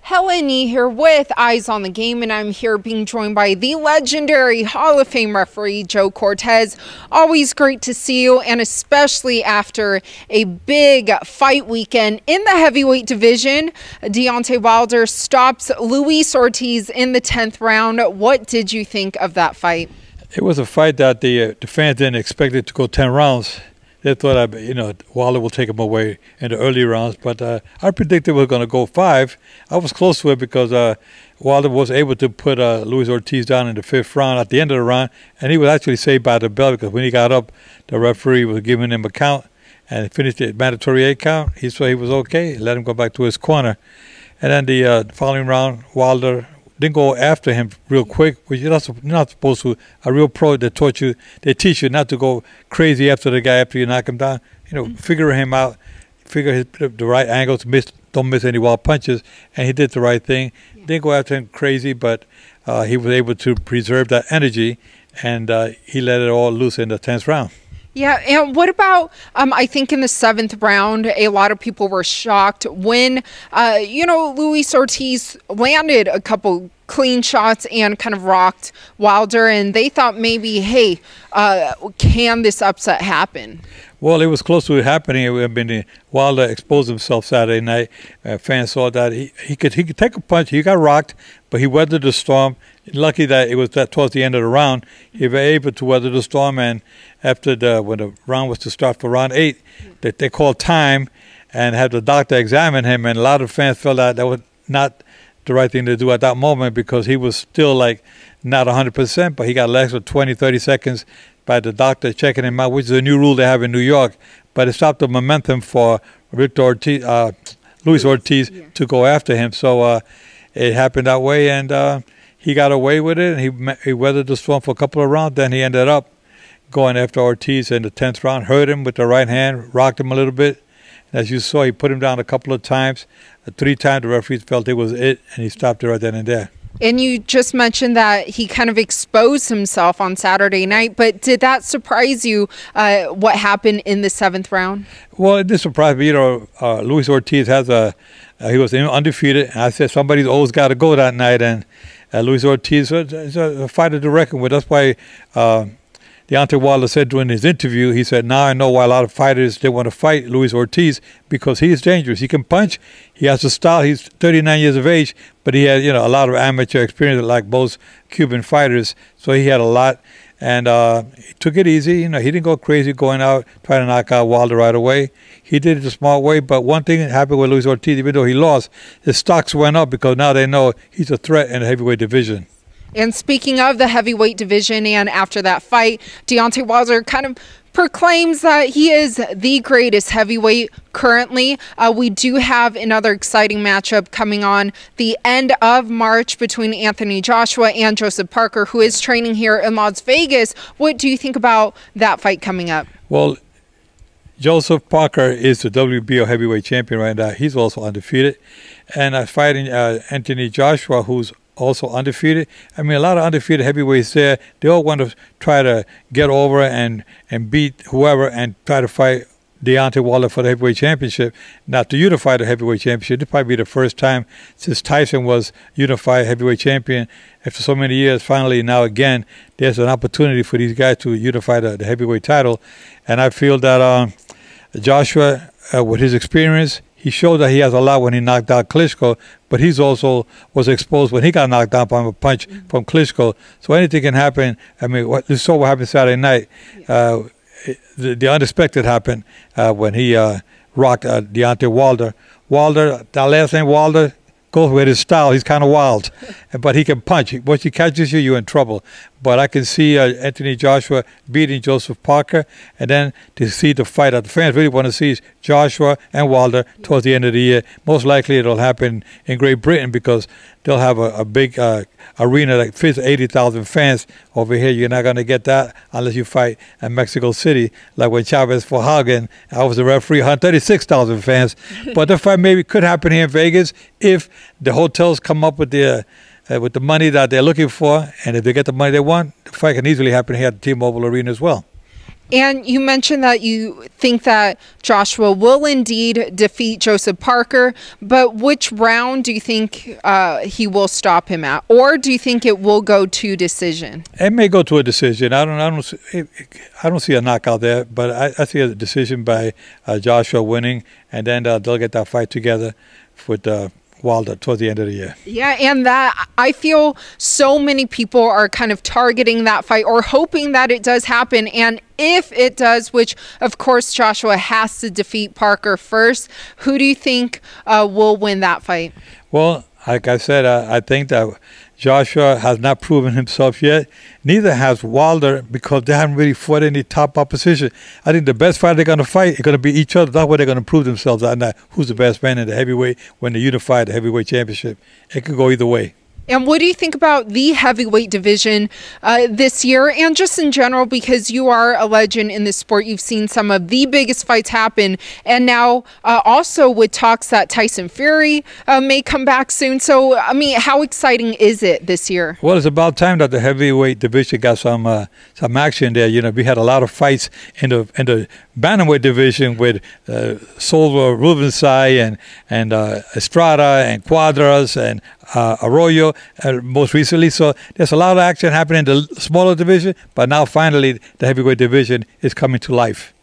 Helen Yee here with Eyes on the Game, and I'm here being joined by the legendary Hall of Fame referee, Joe Cortez. Always great to see you, and especially after a big fight weekend in the heavyweight division. Deontay Wilder stops Luis Ortiz in the 10th round. What did you think of that fight? It was a fight that the fans didn't expect it to go 10 rounds. They thought, Wilder will take him away in the early rounds, but I predicted we were going to go 5. I was close to it because Wilder was able to put Luis Ortiz down in the 5th round at the end of the round, and he was actually saved by the bell because when he got up, the referee was giving him a count and finished the mandatory 8 count. He saw he was okay, let him go back to his corner. And then the following round, Wilder didn't go after him real quick, which you're not supposed to. A real pro, they teach you not to go crazy after the guy after you knock him down. Figure him out, figure the right angles, don't miss any wild punches, and he did the right thing. Yeah. Didn't go after him crazy, but he was able to preserve that energy, and he let it all loose in the 10th round. Yeah, and what about, I think in the 7th round, a lot of people were shocked when, Luis Ortiz landed a couple clean shots and kind of rocked Wilder, and they thought maybe, hey, can this upset happen? Well, it was close to it happening. I mean, Wilder exposed himself Saturday night. Fans saw that he could take a punch. He got rocked, but he weathered the storm. Lucky that it was towards the end of the round. He was able to weather the storm, and after when the round was to start for round 8, they called time and had the doctor examine him, and a lot of fans felt that was not the right thing to do at that moment because he was still not 100%, but he got less than 20, 30 seconds by the doctor checking him out, which is a new rule they have in New York. But it stopped the momentum for Luis Ortiz to go after him. So it happened that way, and he got away with it, and he weathered the storm for a couple of rounds. Then he ended up going after Ortiz in the 10th round, hurt him with the right hand, rocked him a little bit. And as you saw, he put him down a couple of times. 3 times the referees felt it was it, and he stopped it right then and there. And you just mentioned that he kind of exposed himself on Saturday night, but did that surprise you, what happened in the 7th round? Well, it did surprise me. Luis Ortiz he was undefeated, and I said somebody's always got to go that night, and Luis Ortiz is a fighter to reckon with. That's why Deontay Wilder said during his interview, he said, now I know why a lot of fighters, they want to fight Luis Ortiz because he is dangerous. He can punch. He has a style. He's 39 years of age, but he had, a lot of amateur experience like most Cuban fighters. So he had a lot, and he took it easy. He didn't go crazy going out, trying to knock out Wilder right away. He did it the smart way, but one thing that happened with Luis Ortiz, even though he lost, his stocks went up because now they know he's a threat in the heavyweight division. And speaking of the heavyweight division, and after that fight, Deontay Wilder kind of proclaims that he is the greatest heavyweight currently. We do have another exciting matchup coming on the end of March between Anthony Joshua and Joseph Parker, who is training here in Las Vegas. What do you think about that fight coming up? Well, Joseph Parker is the WBO heavyweight champion right now. He's also undefeated. And fighting Anthony Joshua, who's also undefeated. I mean, a lot of undefeated heavyweights there. They all want to try to get over and beat whoever and try to fight Deontay Wilder for the heavyweight championship. Now, to unify the heavyweight championship, this probably be the first time since Tyson was unified heavyweight champion. After so many years, finally, now again, there's an opportunity for these guys to unify the heavyweight title. And I feel that Joshua, with his experience, he showed that he has a lot when he knocked out Klitschko, but he's also was exposed when he got knocked down by a punch from Klitschko. So anything can happen. I mean, you saw what happened Saturday night. The unexpected happened when he rocked Deontay Wilder. That last name, Wilder, goes with his style. He's kind of wild, but he can punch. Once he catches you, you're in trouble. But I can see Anthony Joshua beating Joseph Parker, and then to see the fight that the fans really want to see is Joshua and Wilder towards the end of the year. Most likely it'll happen in Great Britain because they'll have a big arena that fits 80,000 fans. Over here, you're not going to get that unless you fight in Mexico City, like when Chavez fought Hagen. I was the referee, 136,000 fans. But the fight maybe could happen here in Vegas if the hotels come up with the money that they're looking for, and if they get the money they want, the fight can easily happen here at the T-Mobile Arena as well. And you mentioned that you think that Joshua will indeed defeat Joseph Parker, but which round do you think he will stop him at? Or do you think it will go to decision? It may go to a decision. I don't see a knockout there, but I see a decision by Joshua winning, and then they'll get that fight together with Wilder towards the end of the year. Yeah, and that I feel so many people are kind of targeting that fight or hoping that it does happen. And if it does, which of course Joshua has to defeat Parker first, who do you think will win that fight? Well, like I said, I think that Joshua has not proven himself yet. Neither has Wilder, because they haven't really fought any top opposition. I think the best fight they're going to fight is going to be each other. That's where they're going to prove themselves. Who's the best man in the heavyweight when they unify the heavyweight championship. It could go either way. And what do you think about the heavyweight division this year and just in general? Because you are a legend in this sport. You've seen some of the biggest fights happen. And now also with talks that Tyson Fury may come back soon. So, I mean, how exciting is it this year? Well, it's about time that the heavyweight division got some action there. You know, we had a lot of fights in the bantamweight division with Silva, Rubensai, and Estrada, and Cuadras, and Arroyo most recently. So there's a lot of action happening in the smaller division, but now finally the heavyweight division is coming to life.